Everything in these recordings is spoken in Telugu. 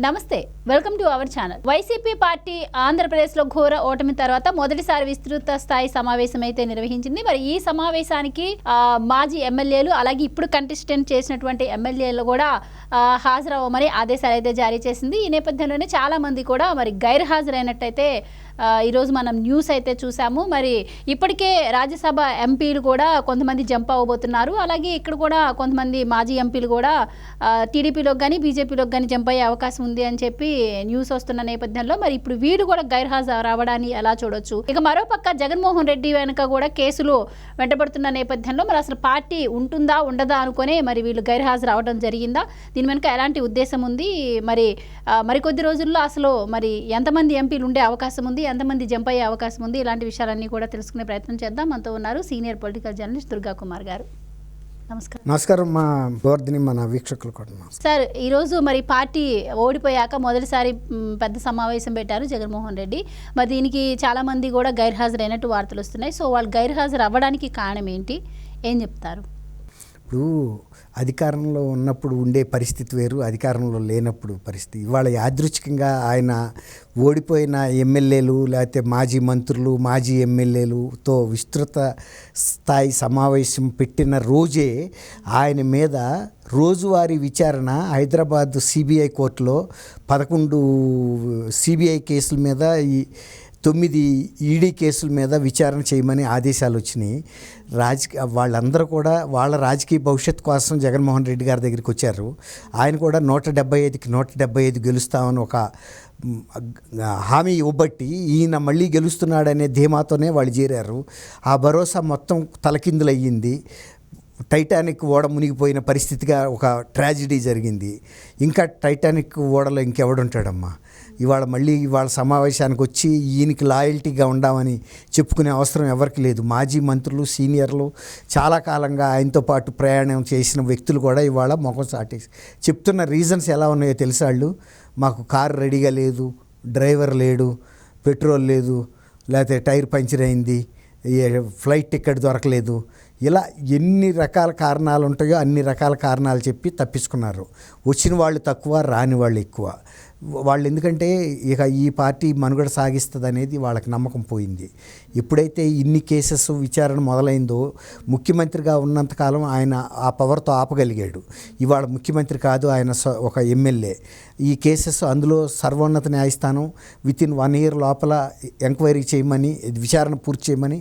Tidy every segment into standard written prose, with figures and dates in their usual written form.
నమస్తే welcome to our channel. YCP party ఆంధ్రప్రదేశ్లో ఘోర ఓటమి తర్వాత మొదటిసారి విస్తృత స్థాయి సమావేశం అయితే నిర్వహించింది. మరి ఈ సమావేశానికి మాజీ ఎమ్మెల్యేలు అలాగే ఇప్పుడు కంటెస్టెంట్ చేసినటువంటి ఎమ్మెల్యేలు కూడా హాజరవ్వమని ఆదేశాలు అయితే జారీ చేసింది. ఈ నేపథ్యంలోనే చాలా మంది కూడా మరి గైర్హాజరైనట్టయితే ఈరోజు మనం న్యూస్ అయితే చూసాము. మరి ఇప్పటికే రాజ్యసభ ఎంపీలు కూడా కొంతమంది జంప్ అవ్వబోతున్నారు. అలాగే ఇక్కడ కూడా కొంతమంది మాజీ ఎంపీలు కూడా టీడీపీలోకి కానీ బీజేపీలోకి కానీ జంప్ అయ్యే అవకాశం ఉంది అని చెప్పి న్యూస్ వస్తున్న నేపథ్యంలో మరి ఇప్పుడు వీళ్ళు కూడా గైర్హాజరు రావడాన్ని ఎలా చూడొచ్చు. ఇక మరోపక్క జగన్మోహన్ రెడ్డి వెనుక కూడా కేసులు వెంటబడుతున్న నేపథ్యంలో మరి అసలు పార్టీ ఉంటుందా ఉండదా అనుకునే మరి వీళ్ళు గైర్హాజరు అవడం జరిగిందా, దీని వెనుక ఎలాంటి ఉద్దేశం ఉంది, మరికొద్ది రోజుల్లో అసలు మరి ఎంతమంది ఎంపీలు ఉండే అవకాశం ఉంది, ఎంతమంది జంప్ అయ్యే అవకాశం ఉంది, ఇలాంటి విషయాలన్నీ కూడా తెలుసుకునే ప్రయత్నం చేద్దాం. మనతో ఉన్నారు senior political journalist Durga Kumar గారు. నమస్కారం మా గోవర్ధని మన వీక్షకులు కూడా. సార్, ఈరోజు మరి పార్టీ ఓడిపోయాక మొదటిసారి పెద్ద సమావేశం పెట్టారు జగన్మోహన్ రెడ్డి. మరి దీనికి చాలామంది కూడా గైర్హాజరైనట్టు వార్తలు వస్తున్నాయి. సో వాళ్ళు గైర్హాజరు అవ్వడానికి కారణం ఏంటి, ఏం చెప్తారు? ఇప్పుడు అధికారంలో ఉన్నప్పుడు ఉండే పరిస్థితి వేరు, అధికారంలో లేనప్పుడు పరిస్థితి. ఇవాళ యాదృచ్ఛికంగా ఆయన ఓడిపోయిన ఎమ్మెల్యేలు లేకపోతే మాజీ మంత్రులు మాజీ ఎమ్మెల్యేలుతో విస్తృత స్థాయి సమావేశం పెట్టిన రోజే ఆయన మీద రోజువారీ విచారణ హైదరాబాద్ సిబిఐ కోర్టులో 11 సిబిఐ కేసుల మీద 9 ఈడీ కేసుల మీద విచారణ చేయమని ఆదేశాలు వచ్చినాయి. వాళ్ళందరూ కూడా వాళ్ళ రాజకీయ భవిష్యత్తు కోసం జగన్మోహన్ రెడ్డి గారి దగ్గరికి వచ్చారు. ఆయన కూడా 175కి 175 గెలుస్తామని ఒక హామీ ఇవ్వబట్టి ఈయన మళ్ళీ గెలుస్తున్నాడనే ధీమాతోనే వాళ్ళు చేరారు. ఆ భరోసా మొత్తం తలకిందులయ్యింది. టైటానిక్ ఓడ మునిగిపోయిన పరిస్థితిగా ఒక ట్రాజిడీ జరిగింది. ఇంకా టైటానిక్ ఓడలో ఇంకెవడుంటాడమ్మా. ఇవాళ సమావేశానికి వచ్చి ఈయనకి లాయల్టీగా ఉండామని చెప్పుకునే అవసరం ఎవరికి లేదు. మాజీ మంత్రులు సీనియర్లు చాలా కాలంగా ఆయనతో పాటు ప్రయాణం చేసిన వ్యక్తులు కూడా ఇవాళ మొఖం చాటేసి చెప్తున్న రీజన్స్ ఎలా ఉన్నాయో తెలుసా? వాళ్ళు మాకు కారు రెడీగా లేదు, డ్రైవర్ లేడు, పెట్రోల్ లేదు, లేకపోతే టైర్ పంచర్ అయింది, ఫ్లైట్ టికెట్ దొరకలేదు, ఇలా ఎన్ని రకాల కారణాలు ఉంటాయో అన్ని రకాల కారణాలు చెప్పి తప్పించుకున్నారు. వచ్చిన వాళ్ళు తక్కువ, రాని వాళ్ళు ఎక్కువ. వాళ్ళు ఎందుకంటే ఇక ఈ పార్టీ మనుగడ సాగిస్తుంది అనేది వాళ్ళకి నమ్మకం పోయింది. ఎప్పుడైతే ఇన్ని కేసెస్ విచారణ మొదలైందో ముఖ్యమంత్రిగా ఉన్నంతకాలం ఆయన ఆ పవర్తో ఆపగలిగాడు. ఇవాళ ముఖ్యమంత్రి కాదు, ఆయన ఒక ఎమ్మెల్యే. ఈ కేసెస్ అందులో సర్వోన్నత న్యాయస్థానం వితిన్ 1 year లోపల ఎంక్వైరీ చేయమని, విచారణ పూర్తి చేయమని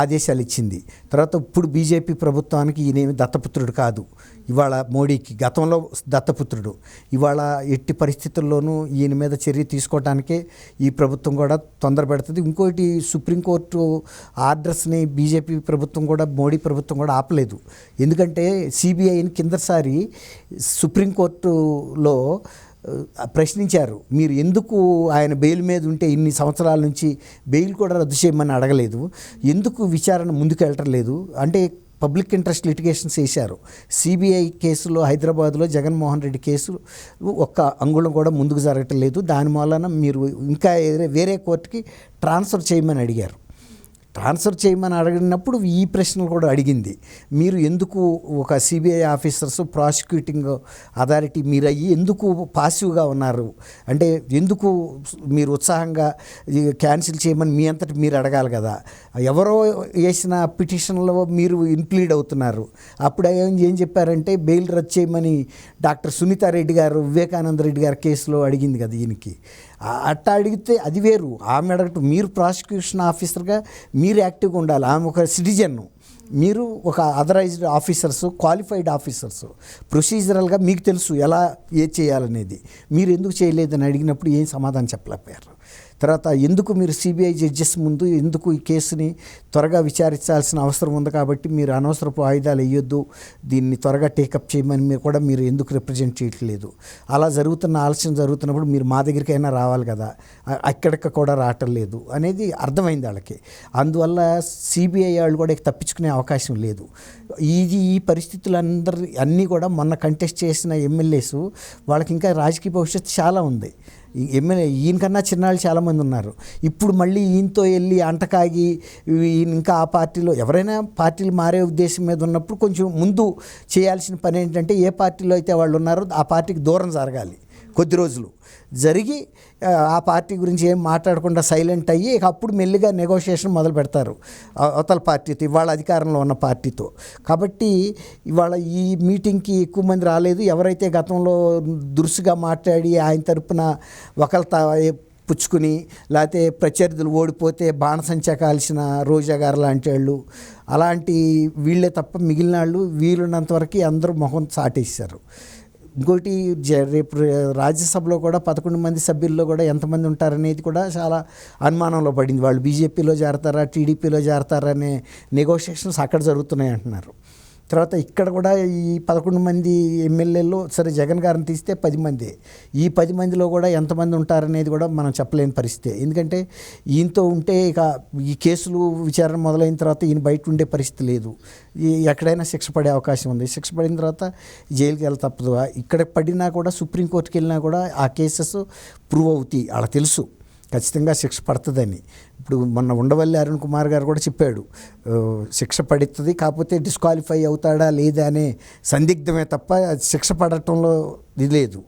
ఆదేశాలు ఇచ్చింది. తర్వాత ఇప్పుడు బీజేపీ ప్రభుత్వానికి ఈయనేమి దత్తపుత్రుడు కాదు. ఇవాళ మోడీకి గతంలో దత్తపుత్రుడు. ఇవాళ ఎట్టి పరిస్థితుల్లోనూ ఈయన మీద చర్య తీసుకోవడానికే ఈ ప్రభుత్వం కూడా తొందర పెడుతుంది. ఇంకోటి, సుప్రీంకోర్టు ఆర్డర్స్ని బీజేపీ ప్రభుత్వం కూడా మోడీ ప్రభుత్వం కూడా ఆపలేదు. ఎందుకంటే సిబిఐని కిందసారి సుప్రీంకోర్టులో ప్రశ్నించారు, మీరు ఎందుకు ఆయన బెయిల్ మీద ఉంటే ఇన్ని సంవత్సరాల నుంచి బెయిల్ కూడా రద్దు చేయమని అడగలేదు, ఎందుకు విచారణ ముందుకు వెళ్ళటం లేదు అంటే పబ్లిక్ ఇంట్రెస్ట్ లిటిగేషన్స్ వేశారు. సిబిఐ కేసులో హైదరాబాద్లో జగన్మోహన్ రెడ్డి కేసు ఒక్క అంగుళం కూడా ముందుకు జరగటం లేదు. దాని వలన మీరు ఇంకా వేరే కోర్టుకి ట్రాన్స్ఫర్ చేయమని అడిగారు. ట్రాన్స్ఫర్ చేయమని అడిగినప్పుడు ఈ ప్రశ్నలు కూడా అడిగింది, మీరు ఎందుకు ఒక సిబిఐ ఆఫీసర్స్ ప్రాసిక్యూటింగ్ అథారిటీ మీరు అయ్యి ఎందుకు పాసివ్గా ఉన్నారు అంటే ఎందుకు మీరు ఉత్సాహంగా క్యాన్సిల్ చేయమని మీ అంతటి మీరు అడగాలి కదా. ఎవరో వేసిన పిటిషన్లో మీరు ఇన్ప్లీడ్ అవుతున్నారు. అప్పుడు ఏం చెప్పారంటే బెయిల్ రద్దు చేయమని డాక్టర్ సునీతారెడ్డి గారు వివేకానంద రెడ్డి గారి కేసులో అడిగింది కదా ఈయనకి. అట్టా అడిగితే అది వేరు. ఆమె అడగటం, మీరు ప్రాసిక్యూషన్ ఆఫీసర్గా మీరు యాక్టివ్గా ఉండాలి. ఆమె ఒక సిటిజన్, మీరు ఒక అథరైజ్డ్ ఆఫీసర్స్, క్వాలిఫైడ్ ఆఫీసర్స్. ప్రొసీజరల్గా మీకు తెలుసు ఎలా చేయాలనేది. మీరు ఎందుకు చేయలేదని అడిగినప్పుడు ఏం సమాధానం చెప్పలేకపోయారు. తర్వాత ఎందుకు మీరు సిబిఐ జడ్జెస్ ముందు ఎందుకు ఈ కేసుని త్వరగా విచారించాల్సిన అవసరం ఉంది కాబట్టి మీరు అనవసరపు ఆయుధాలు వేయొద్దు, దీన్ని త్వరగా టేకప్ చేయమని మీరు ఎందుకు రిప్రజెంట్ చేయట్లేదు, అలా ఆలస్యం జరుగుతున్నప్పుడు మీరు మా దగ్గరికైనా రావాలి కదా, అక్కడికి కూడా రావటం లేదు అనేది అర్థమైంది వాళ్ళకి. అందువల్ల సిబిఐ వాళ్ళు కూడా తప్పించుకునే అవకాశం లేదు. ఈ పరిస్థితులందరూ అన్నీ కూడా మొన్న కంటెస్ట్ చేసిన ఎమ్మెల్యేస్ వాళ్ళకి ఇంకా రాజకీయ భవిష్యత్తు చాలా ఉంది. ఎమ్మెల్యే ఈయనకన్నా చిన్నాళ్ళు చాలామంది ఉన్నారు. ఇప్పుడు మళ్ళీ ఈయనతో వెళ్ళి అంటకాగి ఇంకా ఆ పార్టీలో ఎవరైనా పార్టీలు మారే ఉద్దేశం మీద ఉన్నప్పుడు కొంచెం ముందు చేయాల్సిన పని ఏంటంటే ఏ పార్టీలో అయితే వాళ్ళు ఉన్నారో ఆ పార్టీకి దూరం జరగాలి. కొద్ది రోజులు జరిగి ఆ పార్టీ గురించి ఏం మాట్లాడకుండా సైలెంట్ అయ్యి ఇక అప్పుడు మెల్లిగా నెగోషియేషన్ మొదలు పెడతారు అవతల పార్టీతో, ఇవాళ అధికారంలో ఉన్న పార్టీతో. కాబట్టి ఇవాళ ఈ మీటింగ్కి ఎక్కువ మంది రాలేదు. ఎవరైతే గతంలో దురుసుగా మాట్లాడి ఆయన తరపున పుచ్చుకుని లేకపోతే ప్రత్యర్థులు ఓడిపోతే బాణసంచా కాల్చిన రోజా గారు లాంటి వాళ్ళు, అలాంటి వీళ్ళే తప్ప మిగిలిన వాళ్ళు వీలున్నంతవరకు అందరూ మొహం చాటేశారు. ఇంకోటి రేపు రాజ్యసభలో కూడా 11 మంది సభ్యుల్లో కూడా ఎంతమంది ఉంటారనేది కూడా చాలా అనుమానంలో పడింది. వాళ్ళు బీజేపీలో చేరతారా, టీడీపీలో చేరతారా అనే నెగోషియేషన్స్ అక్కడ జరుగుతున్నాయి అంటున్నారు. తర్వాత ఇక్కడ కూడా ఈ 11 మంది ఎమ్మెల్యేలు సరే జగన్ గారిని తీస్తే 10 మంది, ఈ 10 మందిలో కూడా ఎంతమంది ఉంటారనేది కూడా మనం చెప్పలేని పరిస్థితి. ఎందుకంటే ఈయనతో ఉంటే ఇక ఈ కేసులు విచారణ మొదలైన తర్వాత ఈయన బయట ఉండే పరిస్థితి లేదు. ఎక్కడైనా శిక్ష పడే అవకాశం ఉంది. శిక్ష పడిన తర్వాత జైలుకి వెళ్ళ తప్పదు. ఇక్కడ పడినా కూడా సుప్రీంకోర్టుకి వెళ్ళినా కూడా ఆ కేసెస్ ప్రూవ్ అవుతాయి. అలా తెలుసు ఖచ్చితంగా శిక్ష పడుతుందని. ఇప్పుడు మొన్న ఉండవల్లి అరుణ్ కుమార్ గారు కూడా చెప్పాడు, శిక్ష పడుతుంది, కాకపోతే డిస్క్వాలిఫై అవుతాడా లేదా అనే సందిగ్ధమే తప్ప శిక్ష పడటంలో ఇది లేదు.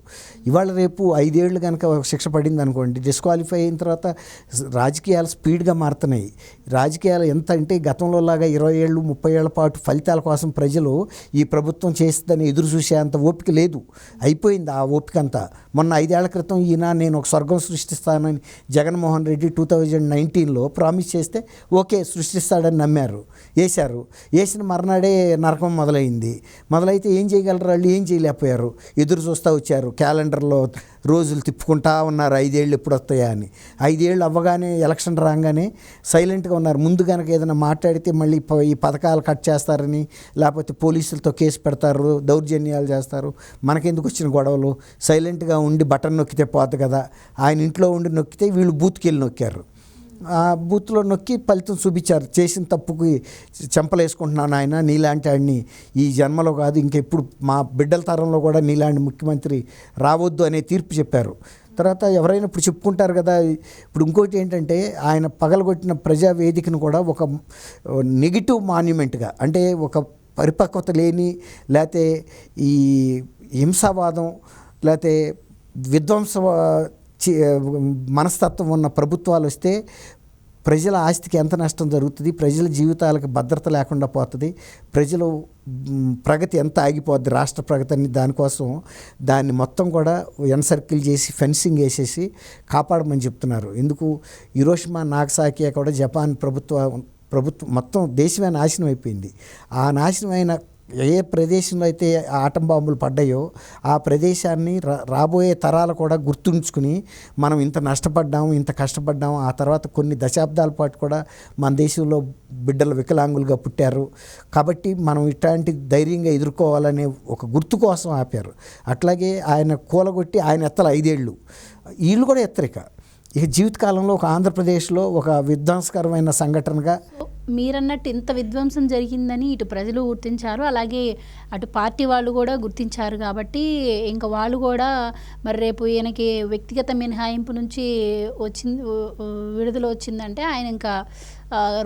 ఇవాళ రేపు 5 ఏళ్ళు కనుక శిక్ష పడింది అనుకోండి, డిస్క్వాలిఫై అయిన తర్వాత రాజకీయాలు స్పీడ్గా మారుతున్నాయి. రాజకీయాలు ఎంత అంటే గతంలో లాగా 20 ఏళ్ళు 30 ఏళ్ల పాటు ఫలితాల కోసం ప్రజలు ఈ ప్రభుత్వం చేస్తుందని ఎదురు చూసే అంత ఓపిక లేదు. అయిపోయింది ఆ ఓపిక అంతా. మొన్న 5 ఏళ్ల క్రితం నేను ఒక స్వర్గం సృష్టిస్తానని జగన్మోహన్ రెడ్డి 2019లో ప్రామిస్ చేస్తే ఓకే సృష్టిస్తాడని నమ్మారు, వేసిన మర్నాడే నరకం మొదలైతే ఏం చేయగలరు వాళ్ళు? ఏం చేయలేకపోయారు. ఎదురు చూస్తూ వచ్చారు, క్యాలెండర్లో రోజులు తిప్పుకుంటా ఉన్నారు 5 ఏళ్ళు ఎప్పుడు వస్తాయా అని. 5 ఏళ్ళు అవ్వగానే ఎలక్షన్ రాగానే సైలెంట్గా ఉన్నారు. ముందు కనుక ఏదైనా మాట్లాడితే మళ్ళీ ఈ పథకాలు కట్ చేస్తారని, లేకపోతే పోలీసులతో కేసు పెడతారు, దౌర్జన్యాలు చేస్తారు, మనకెందుకు వచ్చిన గొడవలు, సైలెంట్గా ఉండి బటన్ నొక్కితే పోతుంది కదా. ఆయన ఇంట్లో ఉండి నొక్కితే వీళ్ళు బూత్కి వెళ్ళి నొక్కారు. ఆ బూత్లో నొక్కి ఫలితం చూపించారు. చేసిన తప్పుకి చెంపలేసుకుంటున్నాను ఆయన, నీలాంటి ఆడిని ఈ జన్మలో కాదు ఇంకెప్పుడు మా బిడ్డల తరంలో కూడా నీలాంటి ముఖ్యమంత్రి రావద్దు అనే తీర్పు చెప్పారు. తర్వాత ఎవరైనా ఇప్పుడు చెప్పుకుంటారు కదా. ఇప్పుడు ఇంకోటి ఏంటంటే ఆయన పగలగొట్టిన ప్రజావేదికను కూడా ఒక నెగిటివ్ మాన్యుమెంట్గా, అంటే ఒక పరిపక్వత లేని, లేకపోతే ఈ హింసావాదం, లేకపోతే విధ్వంస మనస్తత్వం ఉన్న ప్రభుత్వాలు వస్తే ప్రజల ఆస్తికి ఎంత నష్టం జరుగుతుంది, ప్రజల జీవితాలకు భద్రత లేకుండా పోతుంది, ప్రజలు ప్రగతి ఎంత ఆగిపోద్ది, రాష్ట్ర ప్రగతి అని దానికోసం దాన్ని మొత్తం కూడా ఎన్సర్కిల్ చేసి ఫెన్సింగ్ వేసేసి కాపాడమని చెప్తున్నారు. ఎందుకు హిరోషిమా నాగసాకి కూడా జపాన్ ప్రభుత్వం మొత్తం దేశమే నాశనం అయిపోయింది. ఆ నాశనమైన ఏ ప్రదేశంలో అయితే ఆటం బాంబులు పడ్డాయో ఆ ప్రదేశాన్ని రాబోయే తరాలు కూడా గుర్తుంచుకుని మనం ఇంత నష్టపడ్డాము, ఇంత కష్టపడ్డాము, ఆ తర్వాత కొన్ని దశాబ్దాల పాటు కూడా మన దేశంలో బిడ్డలు వికలాంగులుగా పుట్టారు కాబట్టి మనం ఇట్లాంటి ధైర్యంగా ఎదుర్కోవాలనే ఒక గుర్తు కోసం ఆపారు. అట్లాగే ఆయన కూలగొట్టి ఆయన ఎత్తలు 5 ఏళ్ళు, వీళ్ళు కూడా ఎత్తరిక. ఇక జీవితకాలంలో ఒక ఆంధ్రప్రదేశ్లో ఒక విధ్వంసకరమైన సంఘటనగా మీరన్నట్టు ఇంత విధ్వంసం జరిగిందని ఇటు ప్రజలు గుర్తించారు, అలాగే అటు పార్టీ వాళ్ళు కూడా గుర్తించారు. కాబట్టి ఇంకా వాళ్ళు కూడా మరి రేపు ఈయనకి వ్యక్తిగత మినహాయింపు నుంచి విడుదల వచ్చిందంటే ఆయన ఇంకా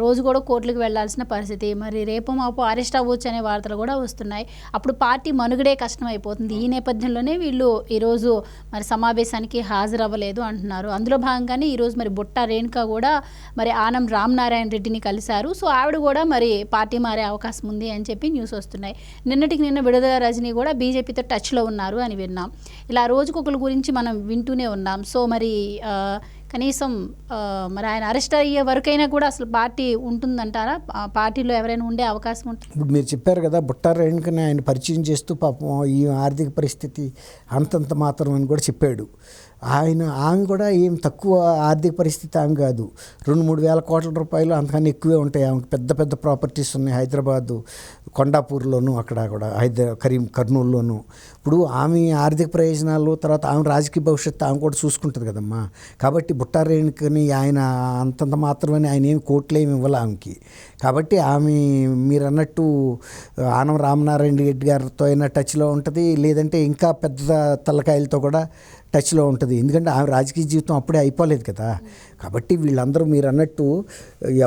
రోజు కూడా కోర్టులకు వెళ్లాల్సిన పరిస్థితి. మరి రేపు మాపు అరెస్ట్ అవ్వచ్చు అనే వార్తలు కూడా వస్తున్నాయి. అప్పుడు పార్టీ మనుగడే కష్టం అయిపోతుంది. ఈ నేపథ్యంలోనే వీళ్ళు ఈరోజు మరి సమావేశానికి హాజరవ్వలేదు అంటున్నారు. అందులో భాగంగానే ఈరోజు మరి బుట్టా రేణుక కూడా మరి ఆనం రామనారాయణ రెడ్డిని కలిశారు. సో ఆవిడ కూడా మరి పార్టీ మారే అవకాశం ఉంది అని చెప్పి న్యూస్ వస్తున్నాయి. నిన్న విడుదల రజనీ కూడా బీజేపీతో టచ్లో ఉన్నారు అని విన్నాం. ఇలా రోజుకొకరి గురించి మనం వింటూనే ఉన్నాం. సో మరి కనీసం మరి ఆయన అరెస్ట్ అయ్యే వరకైనా కూడా అసలు పార్టీ ఉంటుందంటారా? పార్టీలో ఎవరైనా ఉండే అవకాశం ఉంటుంది? ఇప్పుడు మీరు చెప్పారు కదా, బుట్టా రేణుకని ఆయన పరిచయం చేస్తూ పాపం ఈ ఆర్థిక పరిస్థితి అంతంత మాత్రం అని కూడా చెప్పాడు. ఆమె కూడా ఏం తక్కువ ఆర్థిక పరిస్థితి ఆమె కాదు. 2-3 వేల కోట్ల రూపాయలు అంతకన్నా ఎక్కువే ఉంటాయి. ఆమెకు పెద్ద పెద్ద ప్రాపర్టీస్ ఉన్నాయి హైదరాబాదు, కొండాపూర్లోను, అక్కడ కూడా కర్నూలులోను. ఇప్పుడు ఆమె ఆర్థిక ప్రయోజనాలు, తర్వాత ఆమె రాజకీయ భవిష్యత్తు ఆమె కూడా చూసుకుంటుంది కదమ్మా. కాబట్టి బుట్టా రేణుకని ఆయన అంతంత మాత్రమే ఆయన ఏమి కోట్లు ఏమి ఇవ్వాలి ఆమెకి. కాబట్టి ఆమె మీరు అన్నట్టు ఆనం రామనారాయణ రెడ్డి గారితో అయినా టచ్లో ఉంటుంది, లేదంటే ఇంకా పెద్ద తలకాయలతో కూడా టచ్లో ఉంటుంది. ఎందుకంటే ఆమె రాజకీయ జీవితం అప్పుడే అయిపోలేదు కదా. కాబట్టి వీళ్ళందరూ మీరు అన్నట్టు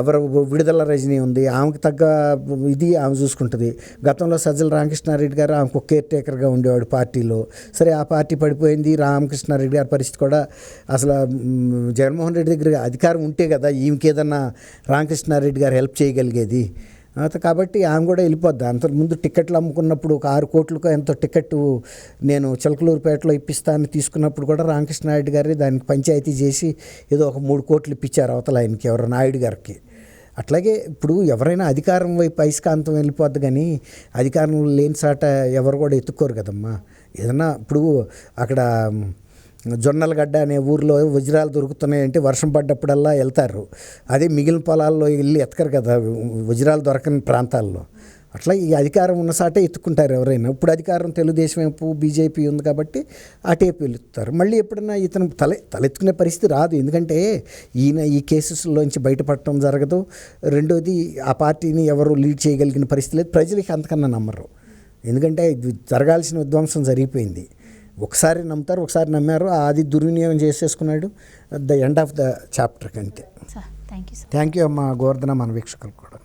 ఎవరు విడుదల రజనీ ఉంది, ఆమెకు తగ్గ ఇది ఆమె చూసుకుంటుంది. గతంలో సజ్జల రామకృష్ణారెడ్డి గారు ఆమెకు కేర్ టేకర్గా ఉండేవాడు పార్టీలో. సరే ఆ పార్టీ పడిపోయింది, రామకృష్ణారెడ్డి గారి పరిస్థితి కూడా అసలు జగన్మోహన్ రెడ్డి దగ్గర అధికారం ఉంటే కదా ఈమెకి ఏదన్నా రామకృష్ణారెడ్డి గారు హెల్ప్ చేయగలిగేది. కాబట్టి ఆమె కూడా వెళ్ళిపోద్ది. అంతకుముందు టికెట్లు అమ్ముకున్నప్పుడు ఒక 6 కోట్లకు ఎంతో టికెట్ నేను చిలకలూరుపేటలో ఇప్పిస్తానని తీసుకున్నప్పుడు కూడా రామకృష్ణారెడ్డి గారి దానికి పంచాయతీ చేసి ఏదో ఒక 3 కోట్లు ఇప్పించారు అవతల ఆయనకి, ఎవరు నాయుడు గారికి. అట్లాగే ఇప్పుడు ఎవరైనా అధికారం వైపు అయస్కాంతం వెళ్ళిపోద్ది, కానీ అధికారంలో లేని చాట ఎవరు కూడా ఎత్తుక్కోరు కదమ్మా. ఏదన్నా ఇప్పుడు అక్కడ జొన్నలగడ్డ అనే ఊర్లో వజ్రాలు దొరుకుతున్నాయంటే వర్షం పడ్డప్పుడల్లా వెళ్తారు. అదే మిగిలిన పొలాల్లో వెళ్ళి ఎత్తకరు కదా వజ్రాలు దొరకని ప్రాంతాల్లో. అట్లా ఈ అధికారం ఉన్న సాటే ఎత్తుకుంటారు ఎవరైనా. ఇప్పుడు అధికారం తెలుగుదేశం వైపు బీజేపీ ఉంది కాబట్టి అటేపు వెళ్తారు. మళ్ళీ ఎప్పుడన్నా ఇతను తలెత్తుకునే పరిస్థితి రాదు. ఎందుకంటే ఈయన ఈ కేసెస్లోంచి బయటపడటం జరగదు. రెండోది ఆ పార్టీని ఎవరు లీడ్ చేయగలిగిన పరిస్థితి లేదు. ప్రజలకి అంతకన్నా నమ్మరు. ఎందుకంటే జరగాల్సిన విధ్వంసం జరిగిపోయింది. ఒకసారి నమ్ముతారు, ఒకసారి నమ్మారు, అది దుర్వినియోగం చేసేసుకున్నాడు. The end of the chapter కంటే. థ్యాంక్ యూ థ్యాంక్ యూ అమ్మ గోవర్ధన, మన వీక్షకులు కూడా.